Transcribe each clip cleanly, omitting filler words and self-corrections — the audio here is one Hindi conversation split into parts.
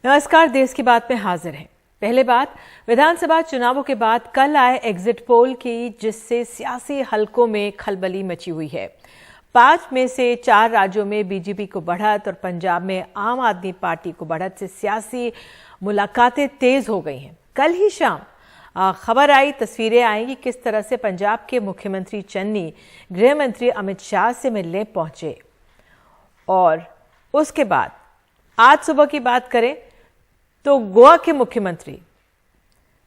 नमस्कार, देश की बात में हाजिर हैं। पहले बात, विधानसभा चुनावों के बाद कल आए एग्जिट पोल की, जिससे सियासी हलकों में खलबली मची हुई है। 5 में से 4 राज्यों में बीजेपी को बढ़त और पंजाब में आम आदमी पार्टी को बढ़त से सियासी मुलाकातें तेज हो गई हैं। कल ही शाम खबर आई, तस्वीरें आई कि किस तरह से पंजाब के मुख्यमंत्री चन्नी गृह मंत्री अमित शाह से मिलने पहुंचे। और उसके बाद आज सुबह की बात करें तो गोवा के मुख्यमंत्री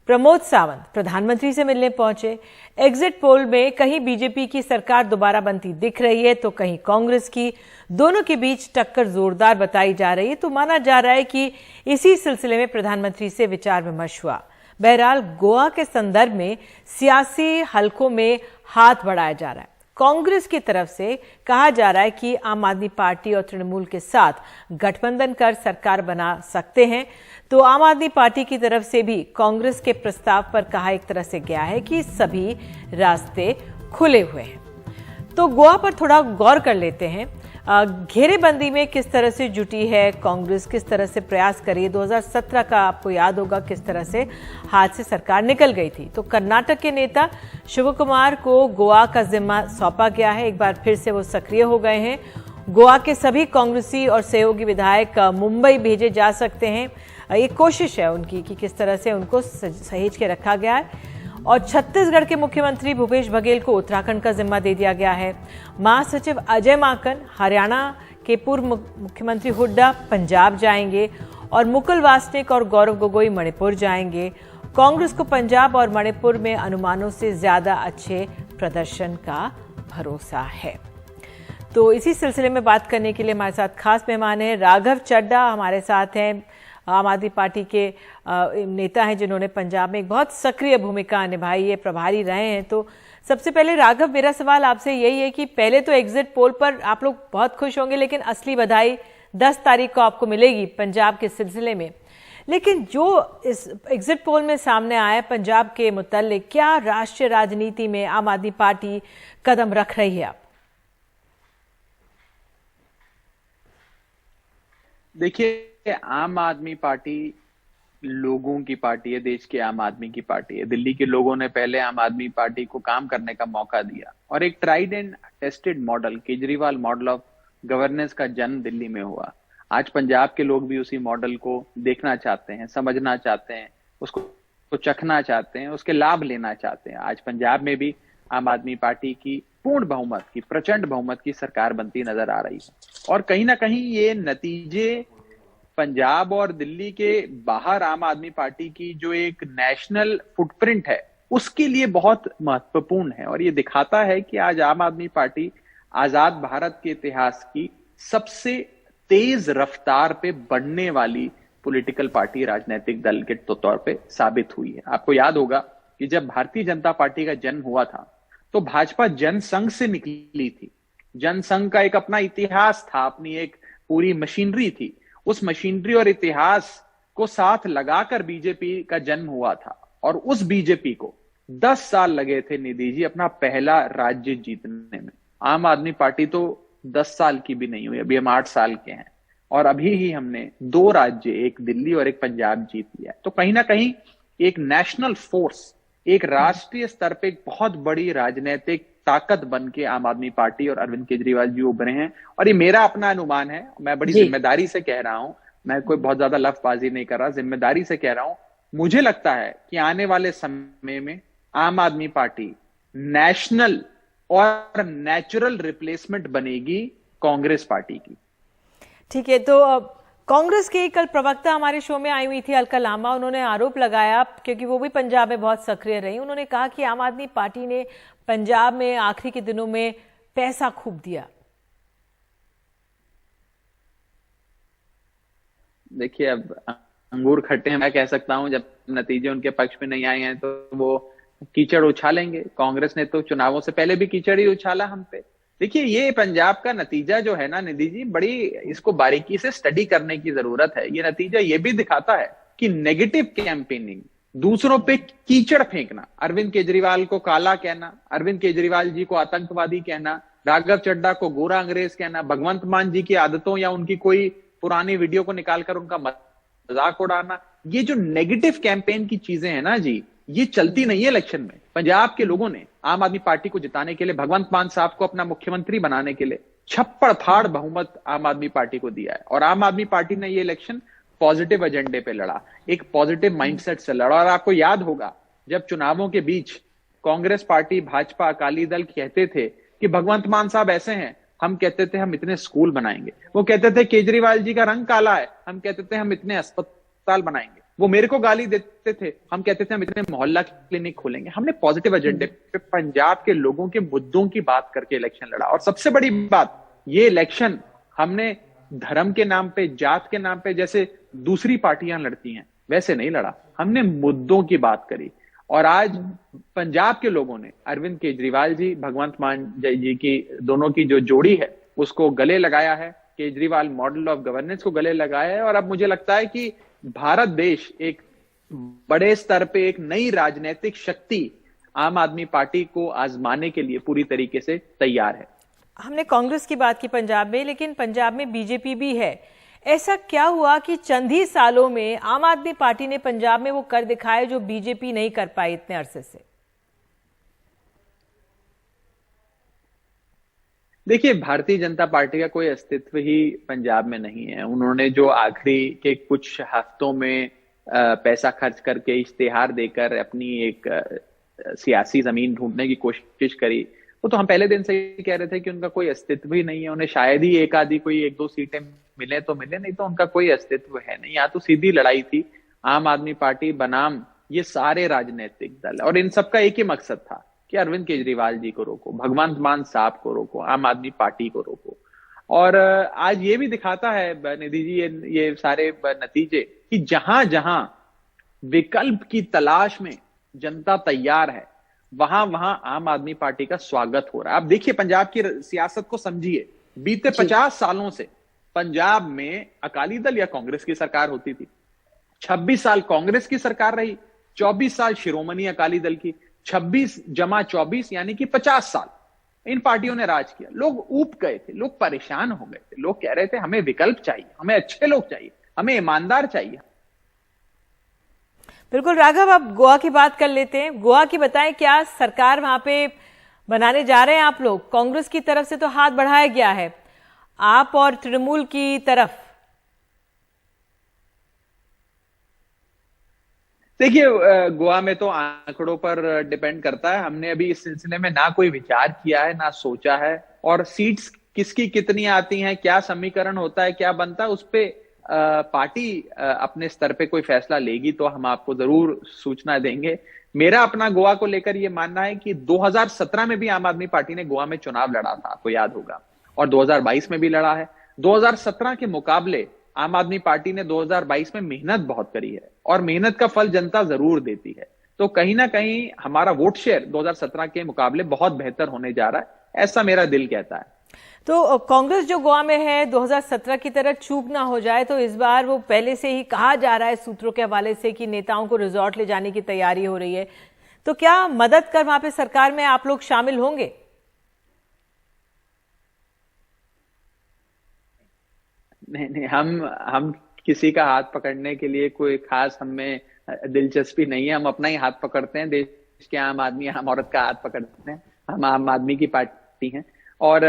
प्रमोद सावंत प्रधानमंत्री से मिलने पहुंचे। एग्जिट पोल में कहीं बीजेपी की सरकार दोबारा बनती दिख रही है तो कहीं कांग्रेस की। दोनों के बीच टक्कर जोरदार बताई जा रही है, तो माना जा रहा है कि इसी सिलसिले में प्रधानमंत्री से विचार विमर्श हुआ। बहरहाल गोवा के संदर्भ में सियासी हलकों में हाथ बढ़ाया जा रहा है। कांग्रेस की तरफ से कहा जा रहा है कि आम आदमी पार्टी और तृणमूल के साथ गठबंधन कर सरकार बना सकते हैं। तो आम आदमी पार्टी की तरफ से भी कांग्रेस के प्रस्ताव पर कहा एक तरह से गया है कि सभी रास्ते खुले हुए हैं। तो गोवा पर थोड़ा गौर कर लेते हैं। घेरेबंदी में किस तरह से जुटी है कांग्रेस, किस तरह से प्रयास करी। 2017 का आपको याद होगा किस तरह से हाथ से सरकार निकल गई थी। तो कर्नाटक के नेता शिव कुमार को गोवा का जिम्मा सौंपा गया है। एक बार फिर से वो सक्रिय हो गए हैं। गोवा के सभी कांग्रेसी और सहयोगी विधायक मुंबई भेजे जा सकते हैं। एक कोशिश है उनकी कि किस तरह से उनको सहेज के रखा गया है। और छत्तीसगढ़ के मुख्यमंत्री भूपेश बघेल को उत्तराखंड का जिम्मा दे दिया गया है। महासचिव अजय माकन हरियाणा के पूर्व मुख्यमंत्री हुड्डा पंजाब जाएंगे और मुकुल वासनिक और गौरव गोगोई मणिपुर जाएंगे। कांग्रेस को पंजाब और मणिपुर में अनुमानों से ज्यादा अच्छे प्रदर्शन का भरोसा है। तो इसी सिलसिले में बात करने के लिए हमारे साथ खास मेहमान हैं। राघव चड्ढा हमारे साथ हैं, आम आदमी पार्टी के नेता हैं जिन्होंने पंजाब में एक बहुत सक्रिय भूमिका निभाई है, प्रभारी रहे हैं। तो सबसे पहले राघव, मेरा सवाल आपसे यही है कि पहले तो एग्जिट पोल पर आप लोग बहुत खुश होंगे, लेकिन असली बधाई 10 तारीख को आपको मिलेगी पंजाब के सिलसिले में। लेकिन जो इस एग्जिट पोल में सामने आया पंजाब के मुतल्लिक, क्या राष्ट्रीय राजनीति में आम आदमी पार्टी कदम रख रही है? आप देखिए, आम आदमी पार्टी लोगों की पार्टी है, देश के आम आदमी की पार्टी है। दिल्ली के लोगों ने पहले आम आदमी पार्टी को काम करने का मौका दिया और एक tried and tested model, Kejriwal model of governance का जन्म दिल्ली में हुआ। आज पंजाब के लोग भी उसी मॉडल को देखना चाहते हैं, समझना चाहते हैं, उसको चखना चाहते हैं, उसके लाभ लेना चाहते हैं। आज पंजाब में भी आम आदमी पार्टी की पूर्ण बहुमत की, प्रचंड बहुमत की सरकार बनती नजर आ रही है। और कहीं ना कहीं ये नतीजे पंजाब और दिल्ली के बाहर आम आदमी पार्टी की जो एक नेशनल फुटप्रिंट है उसके लिए बहुत महत्वपूर्ण है। और ये दिखाता है कि आज आम आदमी पार्टी आजाद भारत के इतिहास की सबसे तेज रफ्तार पे बढ़ने वाली पॉलिटिकल पार्टी, राजनीतिक दल के तौर पे साबित हुई है। आपको याद होगा कि जब भारतीय जनता पार्टी का जन्म हुआ था तो भाजपा जनसंघ से निकली थी। जनसंघ का एक अपना इतिहास था, अपनी एक पूरी मशीनरी थी। उस मशीनरी और इतिहास को साथ लगाकर बीजेपी का जन्म हुआ था। और उस बीजेपी को 10 साल लगे थे, निधि जी, अपना पहला राज्य जीतने में। आम आदमी पार्टी तो 10 साल की भी नहीं हुई, अभी हम 8 साल के हैं और अभी ही हमने 2 राज्य, एक दिल्ली और एक पंजाब, जीत लिया। तो कहीं ना कहीं एक नेशनल फोर्स, एक राष्ट्रीय स्तर पे एक बहुत बड़ी राजनीतिक ताकत बन के आम आदमी पार्टी और अरविंद केजरीवाल जी उभरे हैं। और ये मेरा अपना अनुमान है, मैं बड़ी जिम्मेदारी से कह रहा हूं, मैं कोई बहुत ज्यादा लफ्जबाजी नहीं कर रहा, जिम्मेदारी से कह रहा हूं। मुझे लगता है कि आने वाले समय में आम आदमी पार्टी नेशनल और नेचुरल रिप्लेसमेंट बनेगी कांग्रेस पार्टी की। ठीक है, तो कांग्रेस की कल प्रवक्ता हमारे शो में आई हुई थी, अलका लांबा। उन्होंने आरोप लगाया, क्योंकि वो भी पंजाब में बहुत सक्रिय रही, उन्होंने कहा कि आम आदमी पार्टी ने पंजाब में आखिरी के दिनों में पैसा खूब दिया। देखिए, अब अंगूर खट्टे हैं, मैं कह सकता हूं। जब नतीजे उनके पक्ष में नहीं आए हैं तो वो कीचड़ उछालेंगे। कांग्रेस ने तो चुनावों से पहले भी कीचड़ ही उछाला हम पे। देखिए, ये पंजाब का नतीजा जो है ना निधि जी, बड़ी इसको बारीकी से स्टडी करने की जरूरत है। ये नतीजा ये भी दिखाता है कि नेगेटिव कैंपेनिंग, दूसरों पे कीचड़ फेंकना, अरविंद केजरीवाल को काला कहना, अरविंद केजरीवाल जी को आतंकवादी कहना, राघव चड्ढा को गोरा अंग्रेज कहना, भगवंत मान जी की आदतों या उनकी कोई पुरानी वीडियो को निकालकर उनका मजाक उड़ाना, ये जो नेगेटिव कैंपेन की चीजें हैं ना जी, ये चलती नहीं है इलेक्शन में। पंजाब के लोगों ने आम आदमी पार्टी को जिताने के लिए, भगवंत मान साहब को अपना मुख्यमंत्री बनाने के लिए छप्पड़ फाड़ बहुमत आम आदमी पार्टी को दिया है। और आम आदमी पार्टी ने ये इलेक्शन पॉजिटिव एजेंडे पे लड़ा, एक पॉजिटिव माइंडसेट से लड़ा। और आपको याद होगा जब चुनावों के बीच कांग्रेस पार्टी, भाजपा, अकाली दल कहते थे कि भगवंत मान साहब ऐसे हैं, हम कहते थे हम इतने स्कूल बनाएंगे। वो कहते थे केजरीवाल जी का रंग काला है, हम कहते थे हम इतने अस्पताल बनाएंगे। वो मेरे को गाली देते थे, हम कहते थे हम इतने मोहल्ला क्लिनिक खोलेंगे। हमने पॉजिटिव एजेंडे पे पंजाब के लोगों के मुद्दों की बात करके इलेक्शन लड़ा। और सबसे बड़ी बात, ये इलेक्शन हमने धर्म के नाम पे, जात के नाम पे जैसे दूसरी पार्टियां लड़ती हैं वैसे नहीं लड़ा, हमने मुद्दों की बात करी। और आज पंजाब के लोगों ने अरविंद केजरीवाल जी, भगवंत मान जी की दोनों की जो जोड़ी है उसको गले लगाया है, केजरीवाल मॉडल ऑफ गवर्नेंस को गले लगाया है। और अब मुझे लगता है कि भारत देश एक बड़े स्तर पे एक नई राजनीतिक शक्ति आम आदमी पार्टी को आजमाने के लिए पूरी तरीके से तैयार है। हमने कांग्रेस की बात की पंजाब में, लेकिन पंजाब में बीजेपी भी है। ऐसा क्या हुआ कि चंद ही सालों में आम आदमी पार्टी ने पंजाब में वो कर दिखाए जो बीजेपी नहीं कर पाई इतने अरसे से? देखिए, भारतीय जनता पार्टी का कोई अस्तित्व ही पंजाब में नहीं है। उन्होंने जो आखिरी के कुछ हफ्तों में पैसा खर्च करके, इश्तेहार देकर अपनी एक सियासी जमीन ढूंढने की कोशिश करी, वो तो हम पहले दिन से ही कह रहे थे कि उनका कोई अस्तित्व ही नहीं है। उन्हें शायद ही एक आधी कोई 1-2 सीटें मिले तो मिले, नहीं तो उनका कोई अस्तित्व है नहीं। यहाँ तो सीधी लड़ाई थी आम आदमी पार्टी बनाम ये सारे राजनीतिक दल, और इन सबका एक ही मकसद था कि अरविंद केजरीवाल जी को रोको, भगवंत मान साहब को रोको, आम आदमी पार्टी को रोको। और आज ये भी दिखाता है निधि जी, ये सारे नतीजे, कि जहां जहां विकल्प की तलाश में जनता तैयार है, वहां वहां आम आदमी पार्टी का स्वागत हो रहा है। आप देखिए पंजाब की सियासत को समझिए, बीते 50 सालों से पंजाब में अकाली दल या कांग्रेस की सरकार होती थी। 26 साल कांग्रेस की सरकार रही, 24 साल शिरोमणि अकाली दल की, 26 जमा 24 यानी कि 50 साल इन पार्टियों ने राज किया। लोग ऊब गए थे, लोग परेशान हो गए थे, लोग कह रहे थे हमें विकल्प चाहिए, हमें अच्छे लोग चाहिए, हमें ईमानदार चाहिए। बिल्कुल राघव, अब गोवा की बात कर लेते हैं। गोवा की बताएं, क्या सरकार वहां पे बनाने जा रहे हैं आप लोग? कांग्रेस की तरफ से तो हाथ बढ़ाया गया है, आप और तृणमूल की तरफ। देखिए, गोवा में तो आंकड़ों पर डिपेंड करता है। हमने अभी इस सिलसिले में ना कोई विचार किया है, ना सोचा है। और सीट्स किसकी कितनी आती हैं, क्या समीकरण होता है, क्या बनता है, उस पे पार्टी अपने स्तर पे कोई फैसला लेगी तो हम आपको जरूर सूचना देंगे। मेरा अपना गोवा को लेकर यह मानना है कि 2017 में भी आम आदमी पार्टी ने गोवा में चुनाव लड़ा था, आपको याद होगा, और 2022 में भी लड़ा है। 2017 के मुकाबले आम आदमी पार्टी ने 2022 में मेहनत बहुत करी है, और मेहनत का फल जनता जरूर देती है। तो कहीं ना कहीं हमारा वोट शेयर 2017 के मुकाबले बहुत बेहतर होने जा रहा है, ऐसा मेरा दिल कहता है। तो कांग्रेस जो गोवा में है 2017 की तरह चूक ना हो जाए, तो इस बार वो पहले से ही कहा जा रहा है सूत्रों के हवाले से कि नेताओं को रिजॉर्ट ले जाने की तैयारी हो रही है। तो क्या मदद कर वहां पे सरकार में आप लोग शामिल होंगे? नहीं, हम किसी का हाथ पकड़ने के लिए कोई खास हमें दिलचस्पी नहीं है। हम अपना ही हाथ पकड़ते हैं, देश के आम आदमी, आम औरत का हाथ पकड़ते हैं। हम आम आदमी की पार्टी हैं। और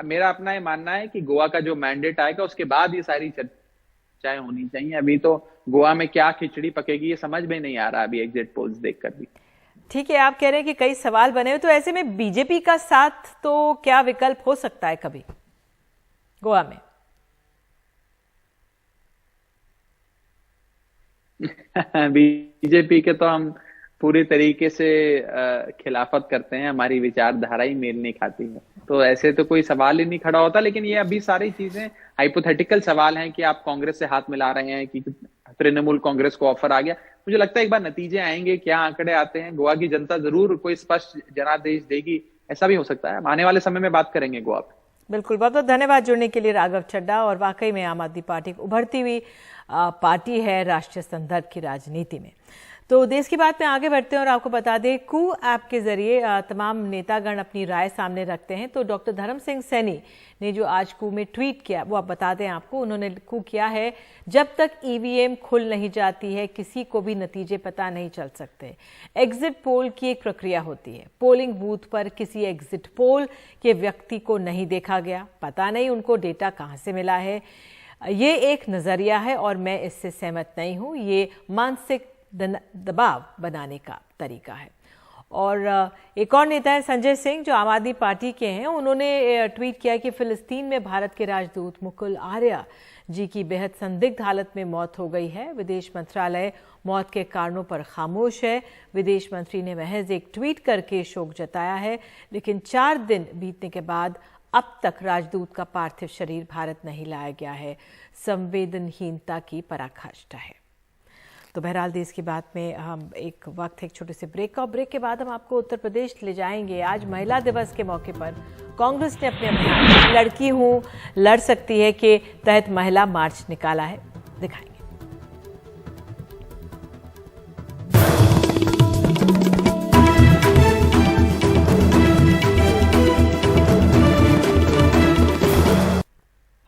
मेरा अपना ये मानना है कि गोवा का जो मैंडेट आएगा उसके बाद ये सारी चर्चाएं होनी चाहिए। अभी तो गोवा में क्या खिचड़ी पकेगी ये समझ में नहीं आ रहा अभी एग्जिट पोल्स देखकर भी। ठीक है, आप कह रहे हैं कि कई सवाल बने हुए, तो ऐसे में बीजेपी का साथ तो क्या विकल्प हो सकता है कभी गोवा में? बीजेपी के तो हम पूरी तरीके से खिलाफत करते हैं, हमारी विचारधारा ही मेल नहीं खाती है, तो ऐसे तो कोई सवाल ही नहीं खड़ा होता। लेकिन ये अभी सारी चीजें हाइपोथेटिकल सवाल हैं कि आप कांग्रेस से हाथ मिला रहे हैं, कि तृणमूल कांग्रेस को ऑफर आ गया। मुझे लगता है एक बार नतीजे आएंगे, क्या आंकड़े आते हैं, गोवा की जनता जरूर कोई स्पष्ट जनादेश देगी, ऐसा भी हो सकता है। आने वाले समय में बात करेंगे गोवा पे। बिल्कुल, बहुत बहुत धन्यवाद जुड़ने के लिए राघव चड्ढा। और वाकई में आम आदमी पार्टी उभरती हुई पार्टी है राष्ट्रीय संदर्भ की राजनीति में। तो देश की बात में आगे बढ़ते हैं और आपको बता दें, कू ऐप के जरिए तमाम नेतागण अपनी राय सामने रखते हैं। तो डॉक्टर धर्म सिंह सैनी ने जो आज कू में ट्वीट किया वो आप बता दें आपको। उन्होंने कू किया है, जब तक ईवीएम खुल नहीं जाती है किसी को भी नतीजे पता नहीं चल सकते। एग्जिट पोल की एक प्रक्रिया होती है। पोलिंग बूथ पर किसी एग्जिट पोल के व्यक्ति को नहीं देखा गया, पता नहीं उनको डेटा कहाँ से मिला है। ये एक नजरिया है और मैं इससे सहमत नहीं हूँ। ये मानसिक दबाव बनाने का तरीका है। और एक और नेता है संजय सिंह जो आम आदमी पार्टी के हैं। उन्होंने ट्वीट किया कि फिलिस्तीन में भारत के राजदूत मुकुल आर्या जी की बेहद संदिग्ध हालत में मौत हो गई है। विदेश मंत्रालय मौत के कारणों पर खामोश है। विदेश मंत्री ने महज एक ट्वीट करके शोक जताया है, लेकिन 4 दिन बीतने के बाद अब तक राजदूत का पार्थिव शरीर भारत नहीं लाया गया है। संवेदनहीनता की पराकाष्ठा है। तो बहरहाल देश की बात में हम एक छोटे से ब्रेक का, और ब्रेक के बाद हम आपको उत्तर प्रदेश ले जाएंगे। आज महिला दिवस के मौके पर कांग्रेस ने अपने अभियान लड़की हूं लड़ सकती है के तहत महिला मार्च निकाला है, दिखाएंगे।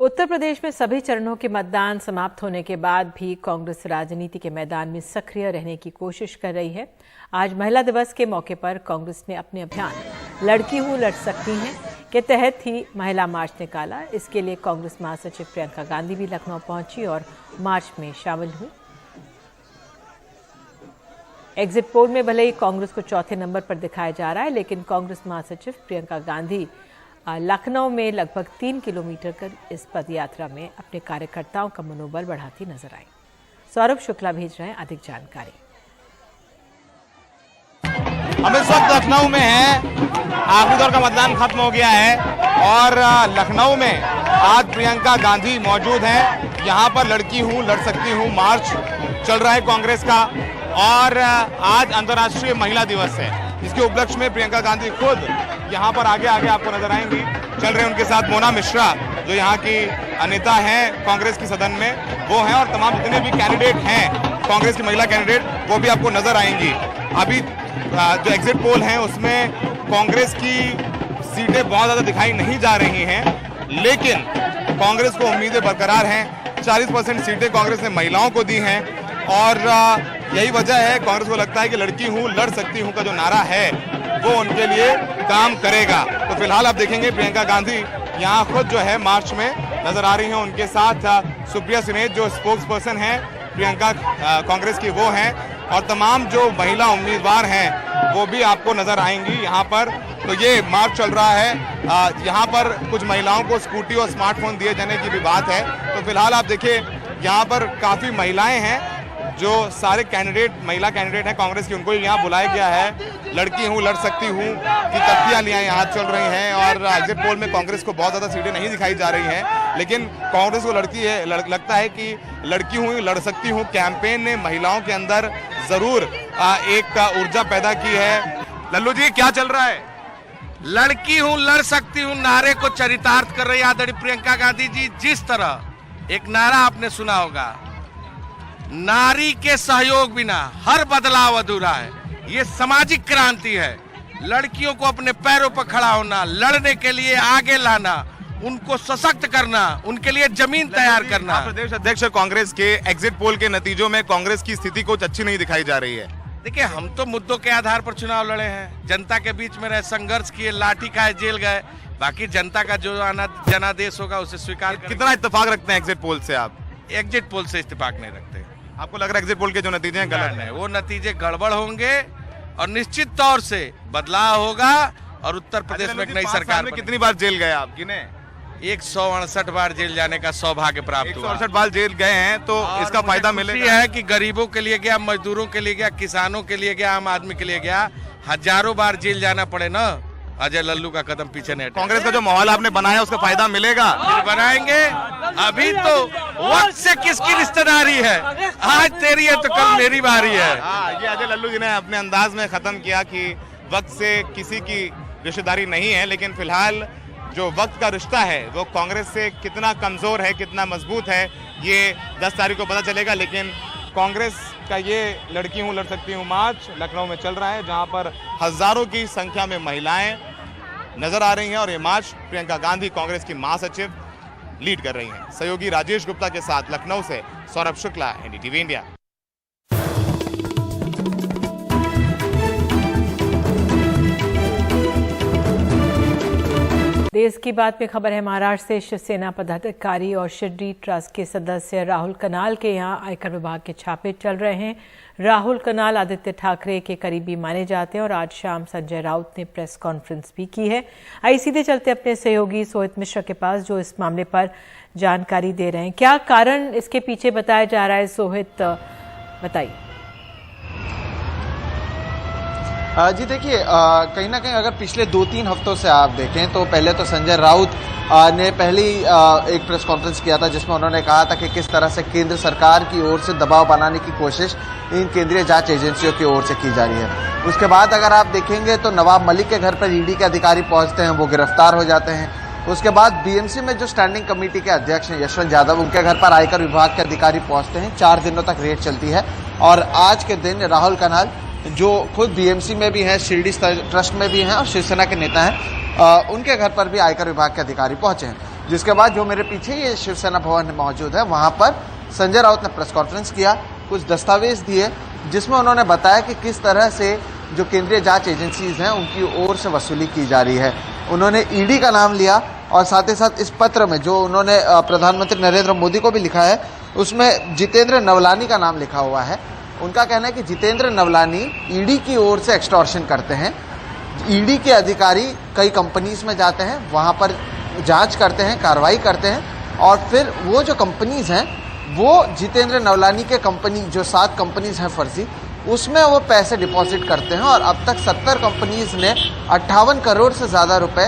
उत्तर प्रदेश में सभी चरणों के मतदान समाप्त होने के बाद भी कांग्रेस राजनीति के मैदान में सक्रिय रहने की कोशिश कर रही है। आज महिला दिवस के मौके पर कांग्रेस ने अपने अभियान लड़की हूं लड़ सकती हैं के तहत ही महिला मार्च निकाला। इसके लिए कांग्रेस महासचिव प्रियंका गांधी भी लखनऊ पहुंची और मार्च में शामिल हुई। एग्जिट पोल में भले ही कांग्रेस को चौथे नंबर पर दिखाया जा रहा है, लेकिन कांग्रेस महासचिव प्रियंका गांधी लखनऊ में लगभग 3 किलोमीटर कर इस पदयात्रा में अपने कार्यकर्ताओं का मनोबल बढ़ाती नजर आई। सौरभ शुक्ला भेज रहे हैं अधिक जानकारी। हम इस वक्त लखनऊ में हैं। आखिरी दौर का मतदान खत्म हो गया है और लखनऊ में आज प्रियंका गांधी मौजूद हैं। यहाँ पर लड़की हूँ लड़ सकती हूँ मार्च चल रहा है कांग्रेस का, और आज अंतर्राष्ट्रीय महिला दिवस है। इसके उपलक्ष्य में प्रियंका गांधी खुद यहाँ पर आगे आपको नजर आएंगी। चल रहे उनके साथ मोना मिश्रा जो यहाँ की नेता हैं कांग्रेस की सदन में, वो हैं, और तमाम जितने भी कैंडिडेट हैं कांग्रेस की महिला कैंडिडेट वो भी आपको नजर आएंगी। अभी जो एग्जिट पोल हैं उसमें कांग्रेस की सीटें बहुत ज्यादा दिखाई नहीं जा रही हैं, लेकिन कांग्रेस को उम्मीदें बरकरार हैं। 40% सीटें कांग्रेस ने महिलाओं को दी हैं और यही वजह है कांग्रेस को लगता है कि लड़की हूं लड़ सकती हूं का जो नारा है वो उनके लिए काम करेगा। तो फिलहाल आप देखेंगे प्रियंका गांधी यहाँ खुद जो है मार्च में नजर आ रही हैं। उनके साथ सुप्रिया सुनेज जो स्पोक्स पर्सन है प्रियंका कांग्रेस की वो हैं, और तमाम जो महिला उम्मीदवार हैं वो भी आपको नजर आएंगी यहाँ पर। तो ये मार्च चल रहा है। यहाँ पर कुछ महिलाओं को स्कूटी और स्मार्टफोन दिए जाने की भी बात है। तो फिलहाल आप देखिए यहाँ पर काफी महिलाएं हैं, जो सारे कैंडिडेट महिला कैंडिडेट हैं कांग्रेस की, उनको यहाँ बुलाया गया है। लड़की हूँ लड़ सकती हूँ की तख्तियां यहाँ चल रही हैं और एग्जिट पोल में कांग्रेस को बहुत ज्यादा सीटें नहीं दिखाई जा रही हैं, लेकिन कांग्रेस को लगता है कि लड़की हूँ लड़ सकती हूँ कैंपेन ने महिलाओं के अंदर जरूर एक ऊर्जा पैदा की है। लल्लू जी क्या चल रहा है? लड़की हूँ लड़ सकती हूँ नारे को चरितार्थ कर रही आदरणीय प्रियंका गांधी जी। जिस तरह एक नारा आपने सुना होगा, नारी के सहयोग बिना हर बदलाव अधूरा है, ये सामाजिक क्रांति है। लड़कियों को अपने पैरों पर खड़ा होना, लड़ने के लिए आगे लाना, उनको सशक्त करना, उनके लिए जमीन तैयार करना। प्रदेश अध्यक्ष कांग्रेस के एग्जिट पोल के नतीजों में कांग्रेस की स्थिति कुछ अच्छी नहीं दिखाई जा रही है। देखिए, हम तो मुद्दों के आधार पर चुनाव लड़े हैं, जनता के बीच में रहे, संघर्ष किए, लाठी खाए, जेल गए। बाकी जनता का जो जनादेश होगा उसे स्वीकार। कितना इत्तेफाक रखते हैं एग्जिट पोल से आप? एग्जिट पोल से इत्तेफाक नहीं रखते। आपको लग रहा है एग्जिट पोल के जो नतीजे हैं गलत हैं? वो नतीजे गड़बड़ होंगे और निश्चित तौर से बदलाव होगा और उत्तर प्रदेश में एक नई सरकार में। कितनी बार जेल गए आप? गिने? 168 बार जेल जाने का सौभाग्य प्राप्त हुआ। 168 बार जेल गए हैं, तो इसका फायदा मिलेगा? है कि गरीबों के लिए गया, मजदूरों के लिए गया, किसानों के लिए गया, आम आदमी के लिए गया। हजारों बार जेल जाना पड़े ना, अजय लल्लू का कदम पीछे नहीं। कांग्रेस का जो माहौल आपने बनाया उसका फायदा मिलेगा? बनाएंगे। अभी तो वक्त से किसकी रिश्तेदारी है, आज तेरी है तो कल मेरी बारी है। ये अजय लल्लू जी ने अपने अंदाज में खत्म किया कि वक्त से किसी की रिश्तेदारी नहीं है, लेकिन फिलहाल जो वक्त का रिश्ता है वो कांग्रेस से कितना कमजोर है, कितना मजबूत है, ये 10 तारीख को पता चलेगा। लेकिन कांग्रेस का ये लड़की हूँ लड़ सकती हूँ मार्च लखनऊ में चल रहा है, जहां पर हजारों की संख्या में महिलाएं नजर आ रही हैं और ये मार्च प्रियंका गांधी कांग्रेस की महासचिव लीड कर रही हैं। सहयोगी राजेश गुप्ता के साथ लखनऊ से सौरभ शुक्ला, एनडीटीवी इंडिया। देश की बात में खबर है महाराष्ट्र से। शिवसेना पदाधिकारी और शिरडी ट्रस्ट के सदस्य राहुल कनाल के यहां आयकर विभाग के छापे चल रहे हैं। राहुल कनाल आदित्य ठाकरे के करीबी माने जाते हैं और आज शाम संजय राउत ने प्रेस कॉन्फ्रेंस भी की है। आइए सीधे चलते अपने सहयोगी सोहित मिश्रा के पास, जो इस मामले पर जानकारी दे रहे हैं। क्या कारण इसके पीछे बताया जा रहा है, सोहित बताइए। जी देखिए, कहीं ना कहीं अगर पिछले 2-3 हफ्तों से आप देखें तो पहले तो संजय राउत ने पहली एक प्रेस कॉन्फ्रेंस किया था, जिसमें उन्होंने कहा था कि किस तरह से केंद्र सरकार की ओर से दबाव बनाने की कोशिश इन केंद्रीय जांच एजेंसियों की ओर से की जा रही है। उसके बाद अगर आप देखेंगे तो नवाब मलिक के घर पर ईडी के अधिकारी पहुंचते हैं, वो गिरफ्तार हो जाते हैं। उसके बाद बीएमसी में जो स्टैंडिंग कमेटी के अध्यक्ष हैं यशवंत यादव, उनके घर पर आयकर विभाग के अधिकारी पहुंचते हैं। 4 दिनों तक रेड चलती है और आज के दिन राहुल कनाल, जो खुद बीएमसी में भी हैं, शिरडी ट्रस्ट में भी हैं और शिवसेना के नेता हैं, उनके घर पर भी आयकर विभाग के अधिकारी पहुंचे हैं। जिसके बाद जो मेरे पीछे ये शिवसेना भवन मौजूद है, वहां पर संजय राउत ने प्रेस कॉन्फ्रेंस किया, कुछ दस्तावेज दिए, जिसमें उन्होंने बताया कि किस तरह से जो केंद्रीय जांच एजेंसीज हैं उनकी ओर से वसूली की जा रही है। उन्होंने ईडी का नाम लिया और साथ ही साथ इस पत्र में जो उन्होंने प्रधानमंत्री नरेंद्र मोदी को भी लिखा है, उसमें जितेंद्र नवलानी का नाम लिखा हुआ है। उनका कहना है कि जितेंद्र नवलानी ईडी की ओर से एक्सटॉर्शन करते हैं। ईडी के अधिकारी कई कंपनीज में जाते हैं, वहां पर जांच करते हैं, कार्रवाई करते हैं और फिर वो जो कंपनीज हैं वो जितेंद्र नवलानी के कंपनी, जो 7 कंपनीज हैं फर्जी, उसमें वो पैसे डिपॉजिट करते हैं और अब तक 70 कंपनीज ने 58 करोड़ से ज़्यादा रुपए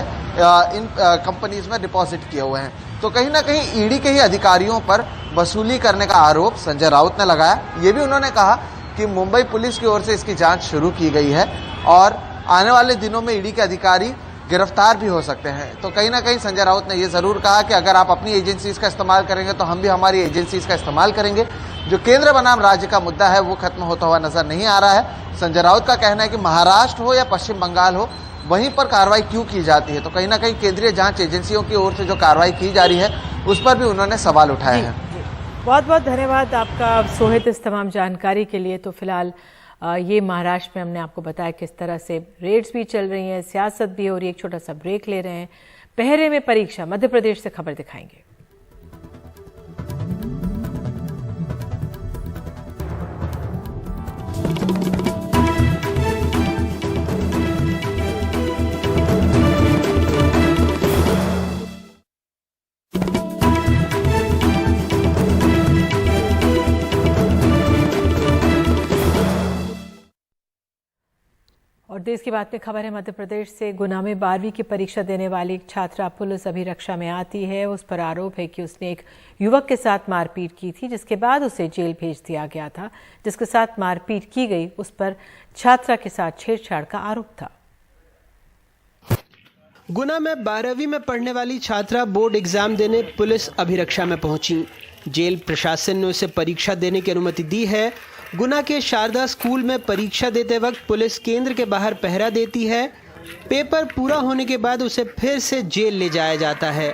इन कंपनीज में डिपॉजिट किए हुए हैं। तो कहीं ना कहीं ईडी के ही अधिकारियों पर वसूली करने का आरोप संजय राउत ने लगाया। ये भी उन्होंने कहा कि मुंबई पुलिस की ओर से इसकी जांच शुरू की गई है और आने वाले दिनों में ईडी के अधिकारी गिरफ्तार भी हो सकते हैं। तो कहीं ना कहीं संजय राउत ने यह जरूर कहा कि अगर आप अपनी एजेंसीज का इस्तेमाल करेंगे तो हम भी हमारी एजेंसीज का इस्तेमाल करेंगे। जो केंद्र बनाम राज्य का मुद्दा है वो खत्म होता हुआ नजर नहीं आ रहा है। संजय राउत का कहना है कि महाराष्ट्र हो या पश्चिम बंगाल हो, वहीं पर कार्रवाई क्यों की जाती है। तो कहीं ना कहीं केंद्रीय जांच एजेंसियों की ओर से जो कार्रवाई की जा रही है उस पर भी उन्होंने सवाल उठाए हैं। बहुत बहुत धन्यवाद आपका सोहित इस तमाम जानकारी के लिए। तो फिलहाल ये महाराष्ट्र में हमने आपको बताया किस तरह से रेड्स भी चल रही हैं, सियासत भी हो रही है। एक छोटा सा ब्रेक ले रहे हैं। पहरे में परीक्षा, मध्य प्रदेश से खबर दिखाएंगे। और देश की बात में खबर है मध्य प्रदेश से। गुना में 12वीं की परीक्षा देने वाली एक छात्रा पुलिस अभिरक्षा में आती है। उस पर आरोप है कि उसने एक युवक के साथ मारपीट की थी, जिसके बाद उसे जेल भेज दिया गया था। जिसके साथ मारपीट की गई उस पर छात्रा के साथ छेड़छाड़ का आरोप था। गुना में 12वीं में पढ़ने वाली छात्रा बोर्ड एग्जाम देने पुलिस अभिरक्षा में पहुंची। जेल प्रशासन ने उसे परीक्षा देने की अनुमति दी है। गुना के शारदा स्कूल में परीक्षा देते वक्त पुलिस केंद्र के बाहर पहरा देती है। पेपर पूरा होने के बाद उसे फिर से जेल ले जाया जाता है।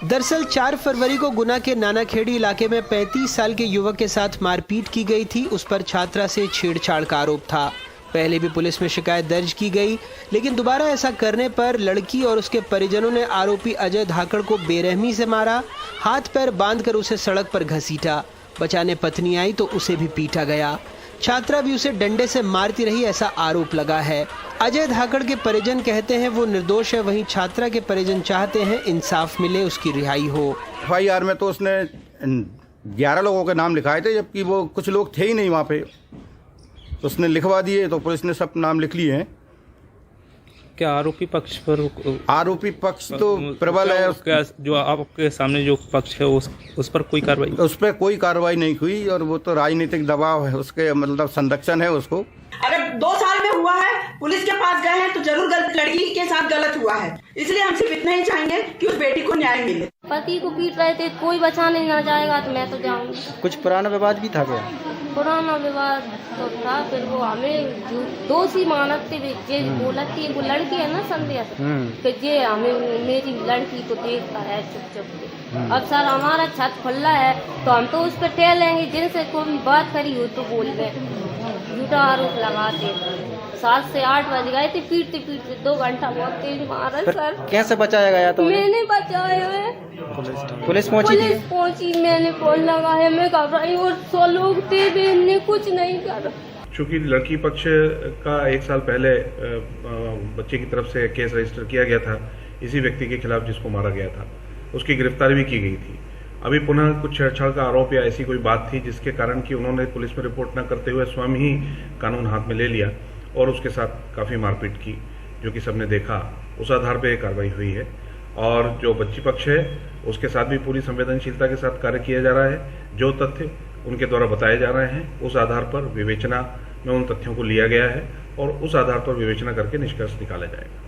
दरअसल 4 फरवरी को गुना के नानाखेड़ी इलाके में 35 साल के युवक के साथ मारपीट की गई थी। उस पर छात्रा से छेड़छाड़ का आरोप था। पहले भी पुलिस में शिकायत दर्ज की गई, लेकिन दोबारा ऐसा करने पर लड़की और उसके परिजनों ने आरोपी अजय धाकड़ को बेरहमी से मारा, हाथ पैर बांधकर उसे सड़क पर घसीटा। बचाने पत्नी आई तो उसे भी पीटा गया। छात्रा भी उसे डंडे से मारती रही, ऐसा आरोप लगा है। अजय धाकड़ के परिजन कहते हैं वो निर्दोष है, वहीं छात्रा के परिजन चाहते हैं इंसाफ मिले, उसकी रिहाई हो। FIR में तो उसने 11 लोगों के नाम लिखाए थे, जबकि वो कुछ लोग थे ही नहीं वहाँ पे। तो उसने लिखवा दिए, तो पुलिस ने सब नाम लिख लिए हैं। क्या आरोपी पक्ष पर? आरोपी पक्ष तो प्रबल है। उसका जो आपके सामने जो पक्ष है उस पर कोई कार्रवाई? उस पर कोई कार्रवाई नहीं हुई और वो तो राजनीतिक दबाव है, उसके मतलब संरक्षण है उसको। अगर 2 साल में हुआ है, पुलिस के पास गए हैं तो जरूर लड़की के साथ गलत हुआ है। इसलिए हम सिर्फ इतना ही चाहेंगे कि उस बेटी को न्याय मिले। पति को पीट रहे थे, कोई बचाने ना जाएगा तो मैं तो जाऊंगी। कुछ पुराना विवाद भी था क्या? पुराना विवाद तो था, फिर वो हमें दोषी मानते थे, बोला कि वो लड़की है ना संध्या, फिर ये हमें मेरी लड़की को देखता है चुप चुप। अब सर हमारा छत खुला है तो हम तो उस पर टहलेंगे, जिनसे कोई बात करी हो तो बोल रहे, झूठा आरोप लगाते। 7 से 8 बज गए थे, पीटते पीटते 2 घंटा बहुत तेज मारा सर। कैसे बचाया गया? तो मैंने बचाया है, पुलिस पहुंची, मैंने फोन लगाया, मैं घबराई और 100 लोग थे, मैंने कुछ नहीं करा। चूँकि लड़की पक्ष का 1 साल पहले बच्चे की तरफ से केस रजिस्टर किया गया था इसी व्यक्ति के खिलाफ जिसको मारा गया था, उसकी गिरफ्तारी भी की गई थी। अभी पुनः कुछ छेड़छाड़ का आरोप या ऐसी कोई बात थी जिसके कारण कि उन्होंने पुलिस में रिपोर्ट न करते हुए स्वयं ही कानून हाथ में ले लिया और उसके साथ काफ़ी मारपीट की, जो कि सबने देखा। उस आधार पर कार्रवाई हुई है और जो बच्ची पक्ष है उसके साथ भी पूरी संवेदनशीलता के साथ कार्य किया जा रहा है। जो तथ्य उनके द्वारा बताए जा रहे हैं उस आधार पर विवेचना में उन तथ्यों को लिया गया है और उस आधार पर विवेचना करके निष्कर्ष निकाला जाएगा।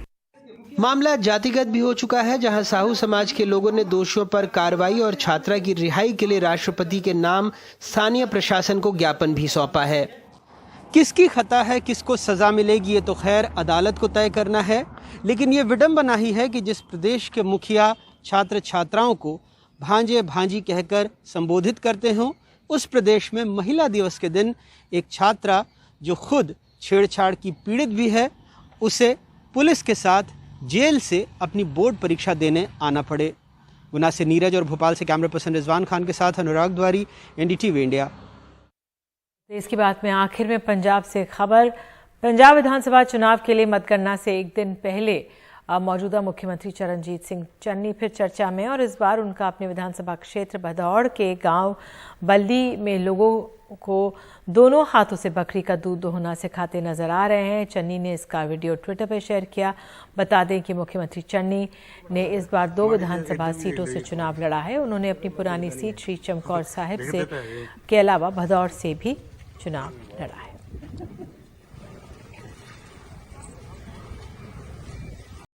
मामला जातिगत भी हो चुका है, जहां साहू समाज के लोगों ने दोषियों पर कार्रवाई और छात्रा की रिहाई के लिए राष्ट्रपति के नाम स्थानीय प्रशासन को ज्ञापन भी सौंपा है। किसकी खता है, किसको सजा मिलेगी, ये तो खैर अदालत को तय करना है। लेकिन ये विडंबना ही है कि जिस प्रदेश के मुखिया छात्र छात्राओं को भांजे भांजी कहकर संबोधित करते हों, उस प्रदेश में महिला दिवस के दिन एक छात्रा जो खुद छेड़छाड़ की पीड़ित भी है, उसे पुलिस के साथ जेल से अपनी बोर्ड परीक्षा देने आना पड़े। गुना से नीरज और भोपाल से कैमरा पर्सन रिजवान खान के साथ अनुराग द्वारी, NDTV इंडिया। देश की बात में आखिर में पंजाब से खबर। पंजाब विधानसभा चुनाव के लिए मतगणना से एक दिन पहले मौजूदा मुख्यमंत्री चरणजीत सिंह चन्नी फिर चर्चा में, और इस बार उनका अपने विधानसभा क्षेत्र भदौड़ के गांव बल्दी में लोगों को दोनों हाथों से बकरी का दूध दोहना सिखाते नजर आ रहे हैं। चन्नी ने इसका वीडियो ट्विटर पर शेयर किया। बता दें कि मुख्यमंत्री चन्नी ने इस बार 2 विधानसभा सीटों से चुनाव लड़ा है। उन्होंने अपनी पुरानी सीट श्री चमकौर साहिब से के अलावा भदौड़ से भी चुनाव लड़ा है।